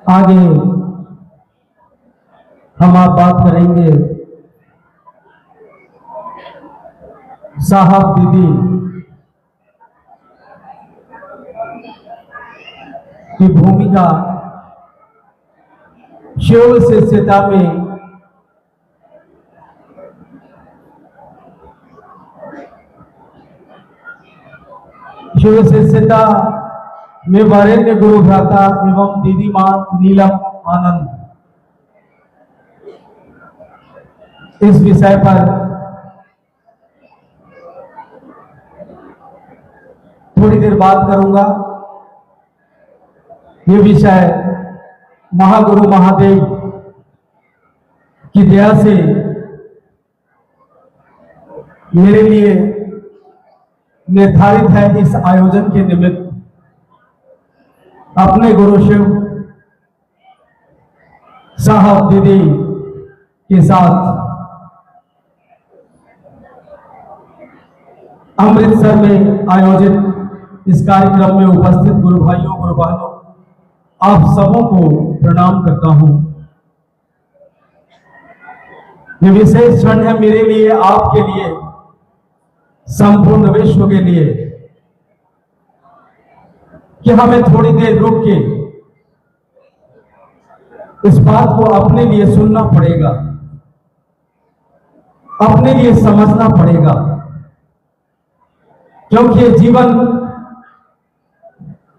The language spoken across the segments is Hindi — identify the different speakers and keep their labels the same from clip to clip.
Speaker 1: आगे हम आप बात करेंगे साहब दीदी की भूमिका शिव शिष्यता में शिव शिष्यता में वरेण्य गुरु भ्राता एवं दीदी मां नीलम आनंद, इस विषय पर थोड़ी देर बात करूंगा। ये विषय महागुरु महादेव की दया से मेरे लिए निर्धारित है। इस आयोजन के निमित्त अपने गुरु शिव साहब दीदी के साथ अमृतसर में आयोजित इस कार्यक्रम में उपस्थित गुरु भाइयों गुरु बहनों, आप सबों को प्रणाम करता हूं। ये विशेष क्षण है मेरे लिए, आपके लिए, संपूर्ण विश्व के लिए, कि हमें थोड़ी देर रुक के इस बात को अपने लिए सुनना पड़ेगा, अपने लिए समझना पड़ेगा, क्योंकि ये जीवन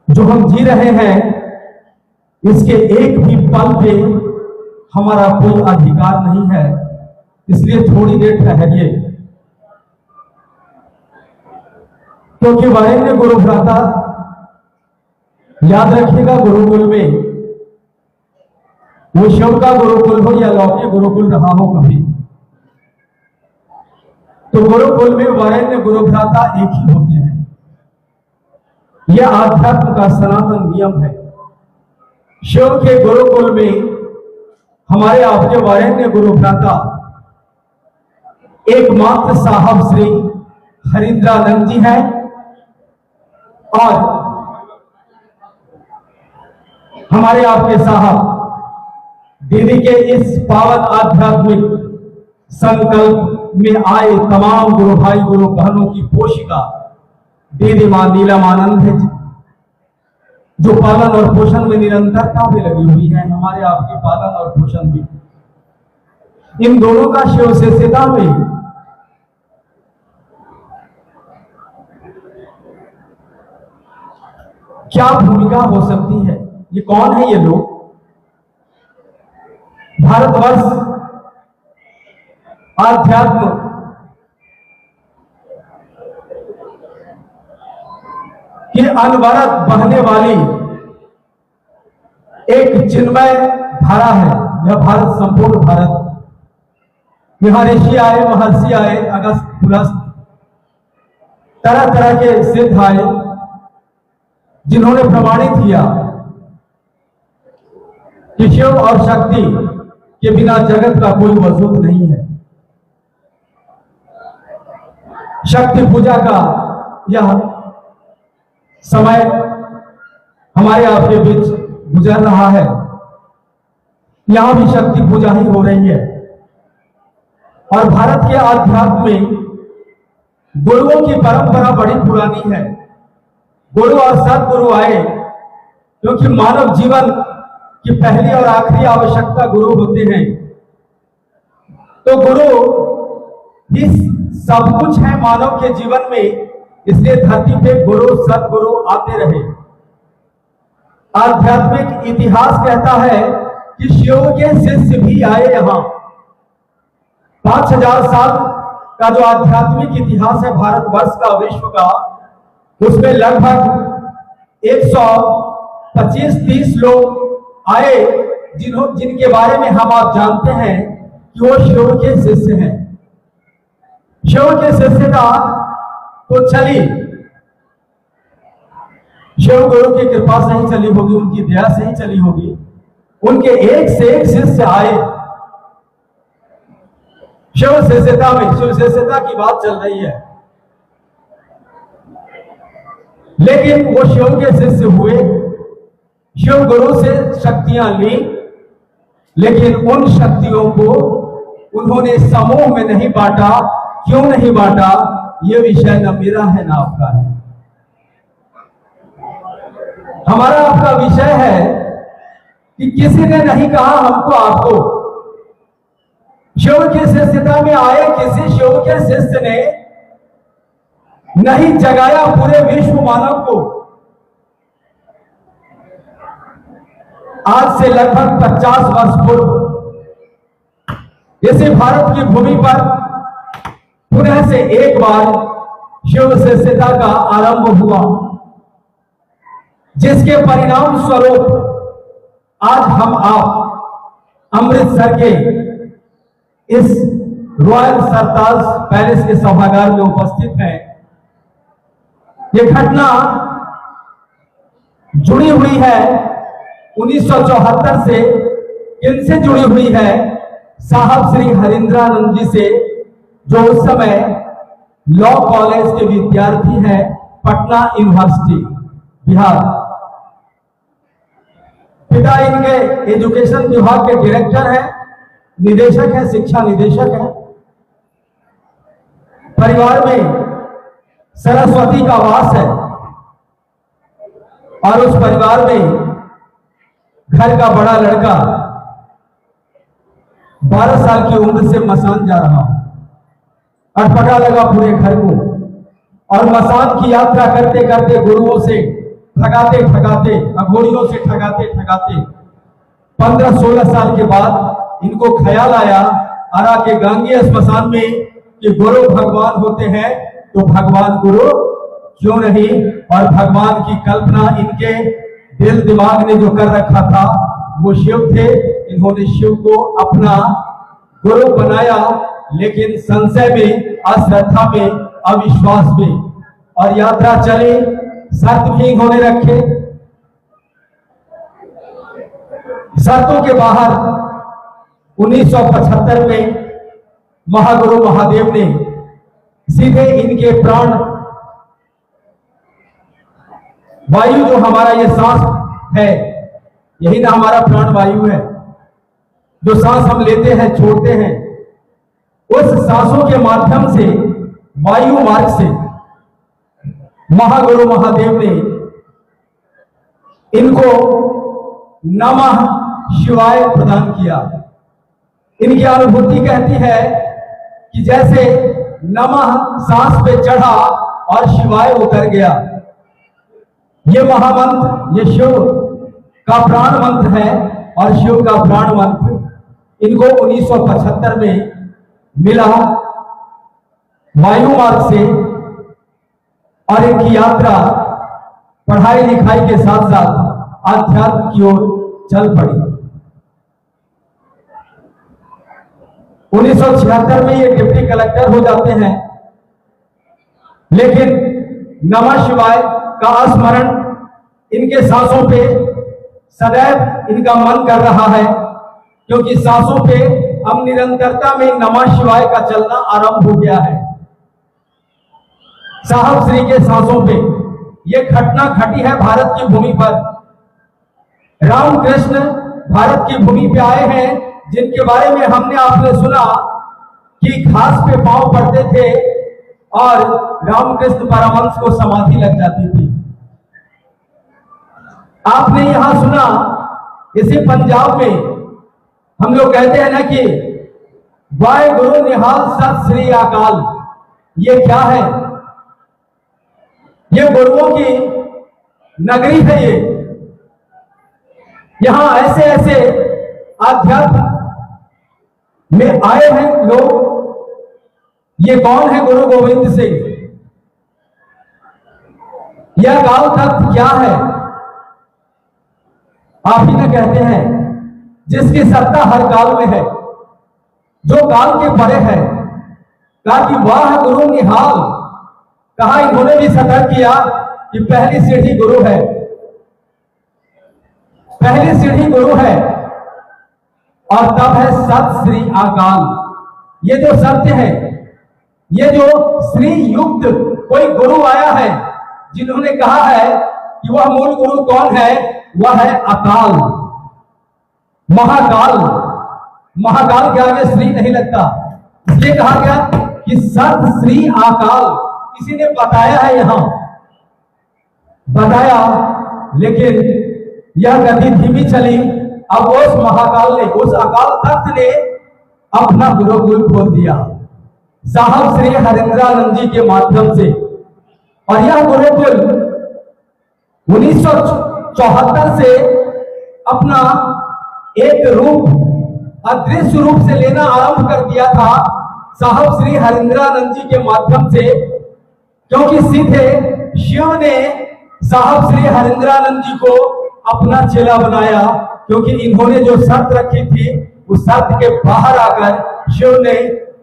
Speaker 1: जो हम जी रहे हैं इसके एक भी पल पे हमारा कोई अधिकार नहीं है। इसलिए थोड़ी देर ठहरिए, क्योंकि वरेण्य गुरु भ्राता, याद रखिएगा, गुरुकुल में वो शिव का गुरुकुल हो या लौकिक गुरुकुल रहा हो कभी, तो गुरुकुल में वरेण्य गुरु भ्राता एक ही होते हैं। यह आध्यात्म का सनातन नियम है। शिव के गुरुकुल में हमारे आपके वरेण्य गुरु भ्राता एकमात्र साहब श्री हरिद्रानंद जी हैं, और हमारे आपके साहब दीदी के इस पावन आध्यात्मिक संकल्प में आए तमाम गुरु भाई गुरु बहनों की पोषिका दीदी मां नीलम आनंद है, जो पालन और पोषण में निरंतरता भी लगी हुई है। हमारे आपके पालन और पोषण भी, इन दोनों का शिव शिष्यता में क्या भूमिका हो सकती है? ये कौन है ये लोग? भारतवर्ष आध्यात्म की अनवरत बहने वाली एक चिन्मय धारा है। यह भारत, संपूर्ण भारत, यहां ऋषि आए, महर्षि आए, अगस्त पुलस्त, तरह तरह के सिद्ध आए, जिन्होंने प्रमाणित किया कि शिव और शक्ति के बिना जगत का कोई वजूद नहीं है। शक्ति पूजा का यह समय हमारे आपके बीच गुजर रहा है। यहां भी शक्ति पूजा ही हो रही है, और भारत के आध्यात्म में गुरुओं की परंपरा बड़ी पुरानी है। गुरु और सदगुरु आए, क्योंकि मानव जीवन की पहली और आखिरी आवश्यकता गुरु होते हैं। तो गुरु ही सब कुछ है मानव के जीवन में, इसलिए धरती पे गुरु सदगुरु आते रहे। आध्यात्मिक इतिहास कहता है कि शिव के शिष्य भी आए यहां। 5000 साल का जो आध्यात्मिक इतिहास है भारतवर्ष का, विश्व का, उसमें लगभग 125-30 लोग आए जिनके बारे में हम आप जानते हैं कि वो शिव के शिष्य हैं। शिव के शिष्यता तो चली, शिव गुरु की कृपा से ही चली होगी, उनकी दया से ही चली होगी। उनके एक से एक शिष्य आए। शिव शिष्यता में, शिव शिष्यता की बात चल रही है, लेकिन वो शिव के शिष्य हुए शिव गुरु से शक्तियां ली, लेकिन उन शक्तियों को उन्होंने समूह में नहीं बांटा। क्यों नहीं बांटा? यह विषय न मेरा है न आपका है। हमारा आपका विषय है कि किसी ने नहीं कहा हमको आपको। शिव की शिष्यता में आए किसी शिव के शिष्य ने नहीं जगाया पूरे विश्व मानव को। आज से लगभग 50 वर्ष पूर्व इसी भारत की भूमि पर पुनः से एक बार शिव शिष्यता का आरंभ हुआ, जिसके परिणाम स्वरूप आज हम आप अमृतसर के इस रॉयल सरताज पैलेस के सभागार में उपस्थित हैं। यह घटना जुड़ी हुई है 1974 से। किनसे जुड़ी हुई है? साहब श्री हरिंद्रानंद जी से, जो उस समय लॉ कॉलेज के विद्यार्थी हैं, पटना यूनिवर्सिटी, बिहार। पिता इनके एजुकेशन विभाग के डायरेक्टर हैं, निदेशक है, शिक्षा निदेशक है। परिवार में सरस्वती का वास है और उस परिवार में घर का बड़ा लड़का 12 साल की उम्र से मसान जा रहा, अटपटा लगा पूरे घर को, और मसान की यात्रा करते करते गुरुओं से ठगाते ठगाते, अघोरियों से ठगाते ठगाते 15-16 साल के बाद इनको ख्याल आया आरा के गांगी स्मशान में कि गुरु भगवान होते हैं, तो भगवान गुरु क्यों नहीं। और भगवान की कल्पना इनके दिल दिमाग ने जो कर रखा था वो शिव थे। इन्होंने शिव को अपना गुरु बनाया, लेकिन संशय में, अश्रद्धा में, अविश्वास में, और यात्रा चली। शर्त भी इन्होंने रखे। शर्तों के बाहर 1975 में महागुरु महादेव ने सीधे इनके प्राण वायु, जो हमारा ये सांस है, यही ना हमारा प्राण वायु है, जो सांस हम लेते हैं छोड़ते हैं, उस सांसों के माध्यम से, वायु मार्ग से महागुरु महादेव ने इनको नमः शिवाय प्रदान किया। इनकी अनुभूति कहती है कि जैसे नमः सांस पे चढ़ा और शिवाय उतर गया। ये महामंत्र, ये शिव का प्राण मंत्र है, और शिव का प्राण मंत्र इनको 1975 में मिला वायु मार्ग से, और इनकी यात्रा पढ़ाई लिखाई के साथ साथ आध्यात्म की ओर चल पड़ी। 1976 में ये डिप्टी कलेक्टर हो जाते हैं, लेकिन नमः शिवाय का स्मरण इनके सांसों पे सदैव इनका मन कर रहा है, क्योंकि सांसों पे अब निरंतरता में नमः शिवाय का चलना आरंभ हो गया है। साहब श्री के सांसों पे यह घटना घटी है भारत की भूमि पर। रामकृष्ण भारत की भूमि पे आए हैं, जिनके बारे में हमने आपने सुना कि घास पे पांव पड़ते थे और रामकृष्ण परमहंस को समाधि लग जाती थी। आपने यहां सुना इसी पंजाब में हम लोग कहते हैं ना कि वाहे गुरु निहाल सत श्री अकाल। ये क्या है? ये गुरुओं की नगरी है। ये यहां ऐसे ऐसे आध्यात्म में आए हैं लोग। ये कौन है? गुरु गोविंद सिंह। यह काल तत्व क्या है? आप ही ना कहते हैं जिसकी सत्ता हर काल में है, जो काल के परे है। कहा कि वाह गुरु निहाल। कहा इन्होंने भी सतर्क किया कि पहली सीढ़ी गुरु है, पहली सीढ़ी गुरु है, और तब है सत श्री अकाल। ये जो सत्य है, ये जो श्री युक्त कोई गुरु आया है, जिन्होंने कहा है कि वह मूल गुरु कौन है, वह है अकाल, महाकाल। महाकाल के आगे श्री नहीं लगता, इसलिए कहा गया कि सत श्री अकाल। किसी ने बताया है, यहां बताया, लेकिन यह गति धीमी चली। अब उस महाकाल ने, उस अकाल तख्त ने अपना गुरुकुल खोल दिया साहब श्री हरिंद्रानंद जी के माध्यम से। और यह गुरुकुल 1974 से अपना एक रूप, अदृश्य रूप से लेना आरंभ कर दिया था साहब श्री हरिंद्रानंद जी के माध्यम से। क्योंकि सीधे शिव ने साहब श्री हरिंद्रानंद जी को अपना चेला बनाया, क्योंकि इन्होंने जो शर्त रखी थी उस शर्त के बाहर आकर शिव ने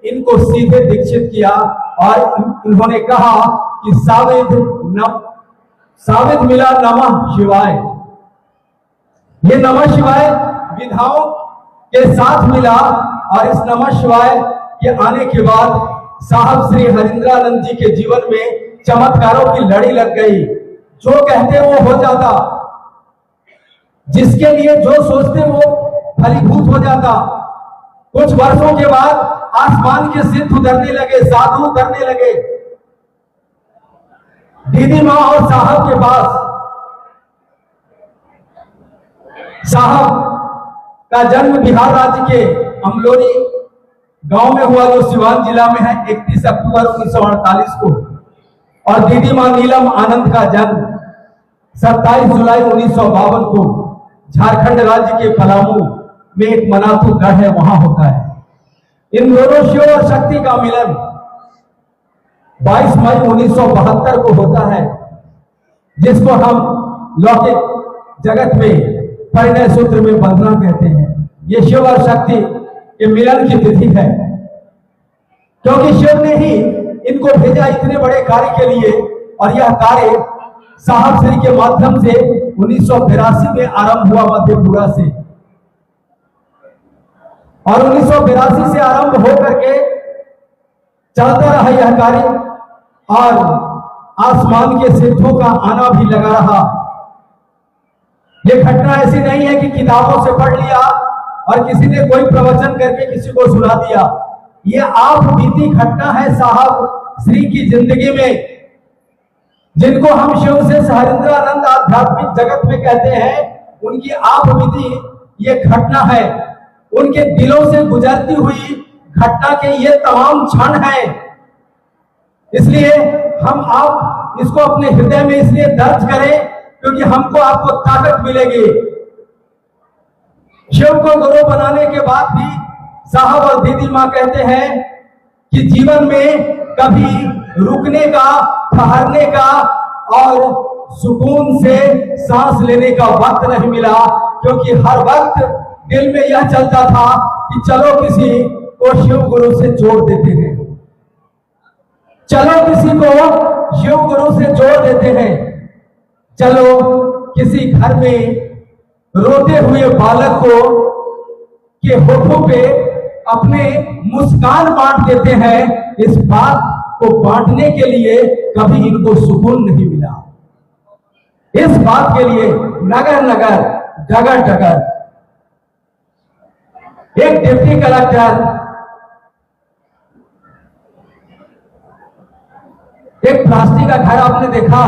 Speaker 1: इनको सीधे दीक्षित किया। और इन्होंने कहा कि साविद मिला नमः शिवाय। ये नमः शिवाय विधाओं के साथ मिला। और इस नमः शिवाय के आने के बाद साहब श्री हरिंद्रानंद जी के जीवन में चमत्कारों की लड़ी लग गई। जो कहते वो हो जाता, जिसके लिए जो सोचते वो फलीभूत हो जाता। कुछ वर्षों के बाद आसमान के सिद्ध उतरने लगे, साधु उतरने लगे दीदी माँ और साहब के पास। साहब का जन्म बिहार राज्य के अमलोरी गांव में हुआ, जो सिवान जिला में है, 31 अक्टूबर 1948 को। और दीदी माँ नीलम आनंद का जन्म 27 जुलाई 1952 को झारखंड राज्य के पलामू में एक मनातू गढ़ है, वहां होता है। इन दोनों शिव और शक्ति का मिलन 22 मई 1972 को होता है, जिसको हम लौकिक जगत में परिणय सूत्र में बंधना कहते हैं। ये शिव और शक्ति के मिलन की तिथि है, क्योंकि शिव ने ही इनको भेजा इतने बड़े कार्य के लिए। और यह कार्य साहब श्री के माध्यम से 1982 में आरंभ हुआ मध्यपुरा से। और 1982 से आरंभ होकर के चलता रहा यह कार्य। और आसमान के सिद्धों का आना भी लगा रहा। यह घटना ऐसी नहीं है कि किताबों से पढ़ लिया और किसी ने कोई प्रवचन करके किसी को सुना दिया। यह आप बीती घटना है साहब श्री की जिंदगी में, जिनको हम शिव से हरिंद्रानंद आध्यात्मिक जगत में कहते हैं। उनकी आप बीती ये घटना है, उनके दिलों से गुजरती हुई घटना के ये तमाम क्षण हैं। इसलिए हम आप इसको अपने हृदय में इसलिए दर्ज करें, क्योंकि हमको आपको ताकत मिलेगी। शिव को गुरु बनाने के बाद भी साहब और दीदी माँ कहते हैं कि जीवन में कभी रुकने का, ठहरने का और सुकून से सांस लेने का वक्त नहीं मिला, क्योंकि हर वक्त दिल में यह चलता था कि चलो किसी को शिव गुरु से जोड़ देते हैं, चलो किसी को शिव गुरु से जोड़ देते हैं, चलो किसी घर में रोते हुए बालक को के होठों पे अपने मुस्कान बांट देते हैं। इस बात को बांटने के लिए कभी इनको सुकून नहीं मिला। इस बात के लिए नगर नगर, डगर डगर, एक डिप्टी कलेक्टर, एक प्लास्टिक का घर आपने देखा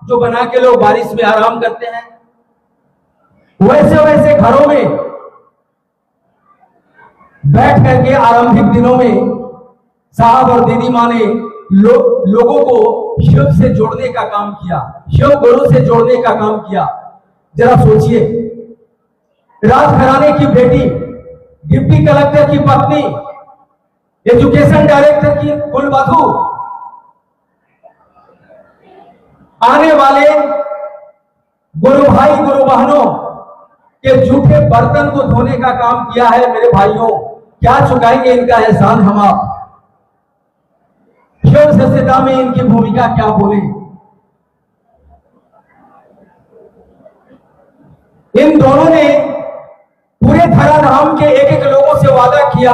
Speaker 1: जो बना के लोग बारिश में आराम करते हैं, वैसे वैसे घरों में बैठ करके आरंभिक दिनों में साहब और दीदी माँ ने लोगों को शिव से जोड़ने का काम किया, शिव गुरु से जोड़ने का काम किया। जरा सोचिए, राजघराने की बेटी, डिप्टी कलेक्टर की पत्नी, एजुकेशन डायरेक्टर की कुलवधू, आने वाले गुरु भाई गुरु बहनों के जूठे बर्तन को धोने का काम किया है। मेरे भाइयों, क्या चुकाएंगे इनका एहसान हम आप? शिव सभ्यता में इनकी भूमिका क्या बोले? इन दोनों ने पूरे धराधाम के एक एक लोगों से वादा किया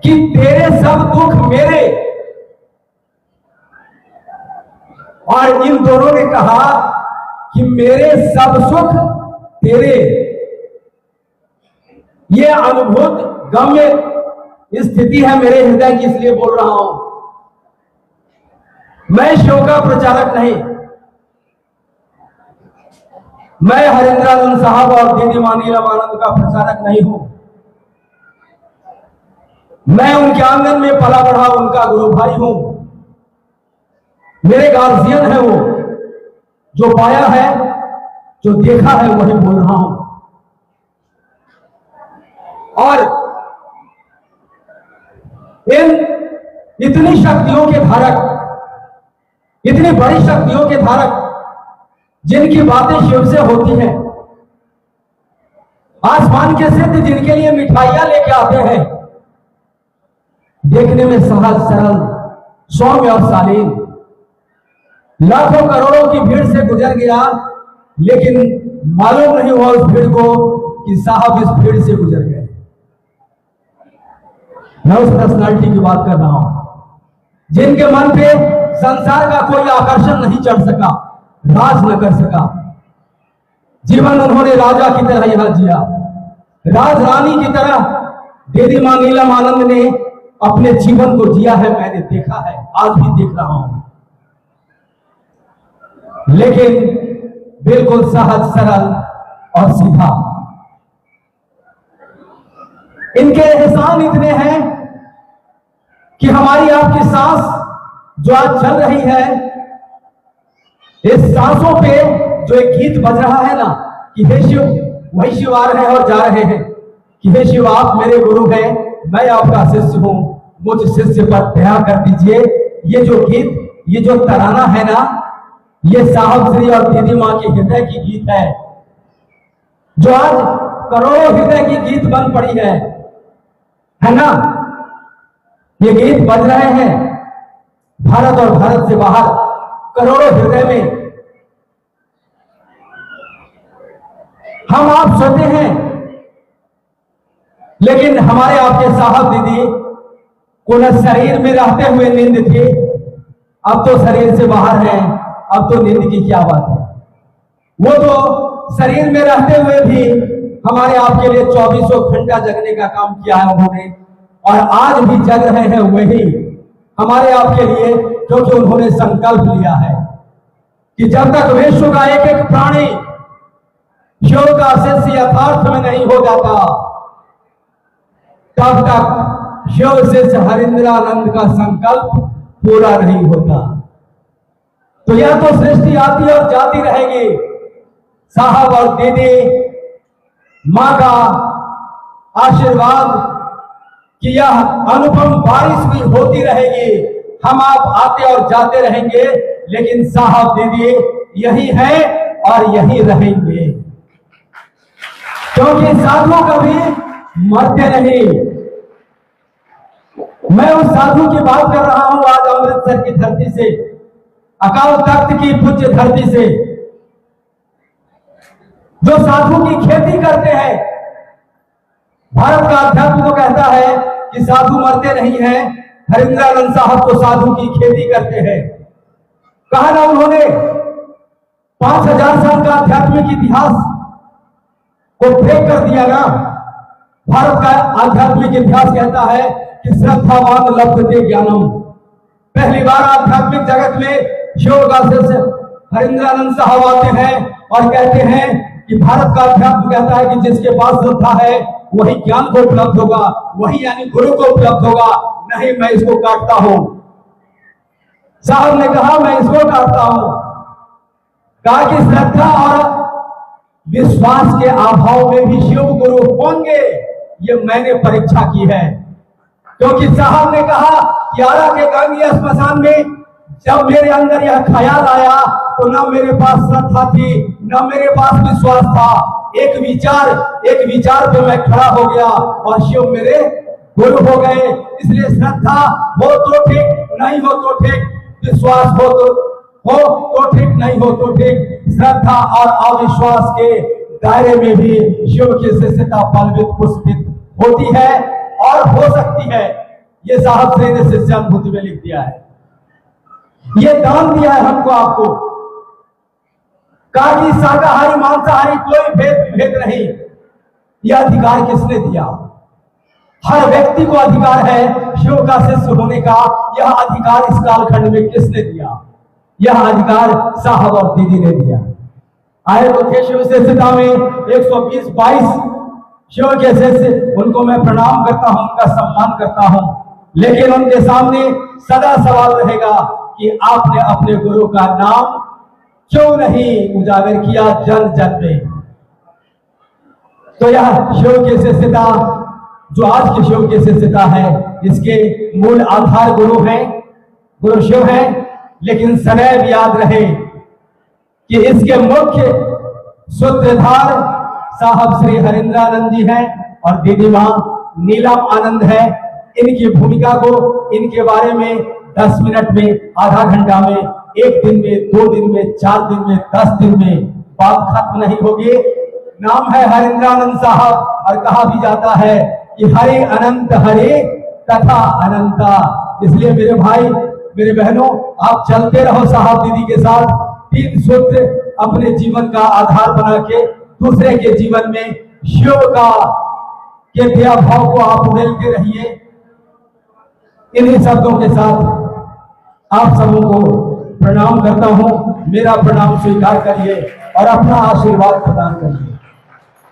Speaker 1: कि तेरे सब दुख मेरे। और इन दोनों ने कहा कि मेरे सब सुख तेरे, ये अनुभूत गम्य स्थिति है मेरे हृदय की, इसलिए बोल रहा हूं। मैं शिव का प्रचारक नहीं, मैं हरिंद्रानंद साहब और दीदी मां नीलम का प्रचारक नहीं हूं। मैं उनके आंगन में पला बढ़ा उनका गुरु भाई हूं। मेरे गार्जियन है वो, जो पाया है, जो देखा है, वही बोल रहा हूं। और इन इतनी शक्तियों के धारक, इतनी बड़ी शक्तियों के धारक, जिनकी बातें शिव से होती हैं, आसमान के सिद्ध जिनके लिए मिठाइयां लेके आते हैं, देखने में सहज सरल सौम्य और शालीन, लाखों करोड़ों की भीड़ से गुजर गया, लेकिन मालूम नहीं हुआ उस भीड़ को कि साहब इस भीड़ से गुजर गए। मैं उस पर्सनालिटी की बात कर रहा हूं, जिनके मन पे संसार का कोई आकर्षण नहीं चढ़ सका, राज न कर सका। जीवन उन्होंने राजा की तरह यहां जिया, राज रानी की तरह दीदी मां नीलम आनंद ने अपने जीवन को जिया है। मैंने देखा है, आज भी देख रहा हूं। लेकिन बिल्कुल सहज सरल और सीधा। इनके एहसान इतने हैं कि हमारी आपकी सांस जो आज चल रही है, इस सांसों पे जो एक गीत बज रहा है ना कि हे शिव, वही शिव आ रहे हैं और जा रहे हैं कि हे शिव आप मेरे गुरु हैं, मैं आपका शिष्य हूं, मुझ शिष्य पर दया कर दीजिए। ये जो गीत, ये जो तराना है ना, ये साहब श्री और दीदी मां के हृदय की गीत है, जो आज करोड़ों हृदय की गीत बन पड़ी है ना। ये गीत बज रहे हैं भारत और भारत से बाहर करोड़ों हृदय में। हम आप सोते हैं, लेकिन हमारे आपके साहब दीदी को न शरीर में रहते हुए नींद थी, अब तो शरीर से बाहर है, अब तो नींद की क्या बात है। वो तो शरीर में रहते हुए भी हमारे आपके लिए 24 घंटा जगने का काम किया है उन्होंने, और आज भी जग रहे हैं वही हमारे आपके लिए, क्योंकि उन्होंने संकल्प लिया है कि जब तक विश्व का एक एक प्राणी शिव का शिष्य यथार्थ में नहीं हो जाता, तब तक शिव शिष्य हरिंद्रानंद का संकल्प पूरा नहीं होता। तो यह तो सृष्टि आती और जाती रहेगी, साहब और दीदी मां का आशीर्वाद कि यह अनुपम बारिश भी होती रहेगी, हम आप आते और जाते रहेंगे, लेकिन साहब दीदी यही है और यही रहेंगे, क्योंकि साधु कभी मरते नहीं। मैं उस साधु की बात कर रहा हूं आज अमृतसर की धरती से, अकाल तख्त की पूज्य धरती से, जो साधु की खेती करते हैं। भारत का अध्यात्म तो कहता है कि साधु मरते नहीं हैं, हरिंद्रानंद साहब तो साधु की खेती करते हैं। कहा ना उन्होंने 5000 साल का आध्यात्मिक इतिहास को ब्रेक कर दिया ना। भारत का आध्यात्मिक इतिहास कहता है कि श्रद्धावान लब्धते ज्ञानम। पहली बार आध्यात्मिक जगत में शिव का शिष्य हरिंद्रानंद साहब आते हैं और कहते हैं कि भारत का अध्यात्म कहता है कि जिसके पास श्रद्धा है वही ज्ञान को उपलब्ध होगा, वही यानी गुरु को उपलब्ध होगा। नहीं, मैं इसको काटता हूं। साहब ने कहा मैं इसको काटता हूं। कहा कि श्रद्धा और विश्वास के अभाव में भी शिव गुरु होंगे, ये मैंने परीक्षा की है। क्योंकि साहब ने कहा यारा के गंगे स्मशान में जब मेरे अंदर यह ख्याल आया तो ना मेरे पास श्रद्धा थी, ना मेरे पास विश्वास था। एक विचार पे मैं खड़ा हो गया और शिव मेरे गुरु हो गए। इसलिए श्रद्धा हो तो ठीक, नहीं हो तो ठीक, विश्वास हो तो ठीक, नहीं हो तो ठीक। श्रद्धा और अविश्वास के दायरे में भी शिव की शिष्यता बलवित पुष्पित होती है और हो सकती है। ये साहब श्री ने शिष्य अनुभूति में लिख दिया है, ये दान दिया है हमको आपको। कहा कि शाकाहारी मांसाहारी कोई भेद नहीं। यह अधिकार किसने दिया? हर व्यक्ति को अधिकार है शिव का शिष्य होने का। यह अधिकार इस कालखंड में किसने दिया? यह अधिकार साहब और दीदी ने दिया। आए तो थे शिव शिष्यता में 120-22 शिव के शिष्य, उनको मैं प्रणाम करता हूं, उनका सम्मान करता हूं, लेकिन उनके सामने सदा सवाल रहेगा कि आपने अपने गुरु का नाम क्यों नहीं उजागर किया जन जन में। तो यह शिव की शिष्यता, जो आज की शिव की शिष्यता है, इसके मूल आधार गुरु हैं, गुरु शिव हैं। लेकिन सदैव याद रहे कि इसके मुख्य सूत्रधार साहब श्री हरिंद्रानंद जी हैं और दीदी मां नीलम आनंद है। इनकी भूमिका को, इनके बारे में 10 मिनट में, आधा घंटा में, 1 दिन में, 2 दिन में, 4 दिन में, 10 दिन में बात खत्म नहीं होगी। नाम है हरिंद्रानंद साहब और कहा भी जाता है कि हरे अनंत हरे कथा अनंता। इसलिए मेरे भाई, मेरे बहनों, आप चलते रहो साहब दीदी के साथ। 3 सूत्र अपने जीवन का आधार बना के दूसरे के जीवन में शिव का के दया भाव को आप उड़ेलते रहिए। इन्हीं शब्दों के साथ आप सबों को प्रणाम करता हूं। मेरा प्रणाम स्वीकार करिए और अपना आशीर्वाद प्रदान करिए।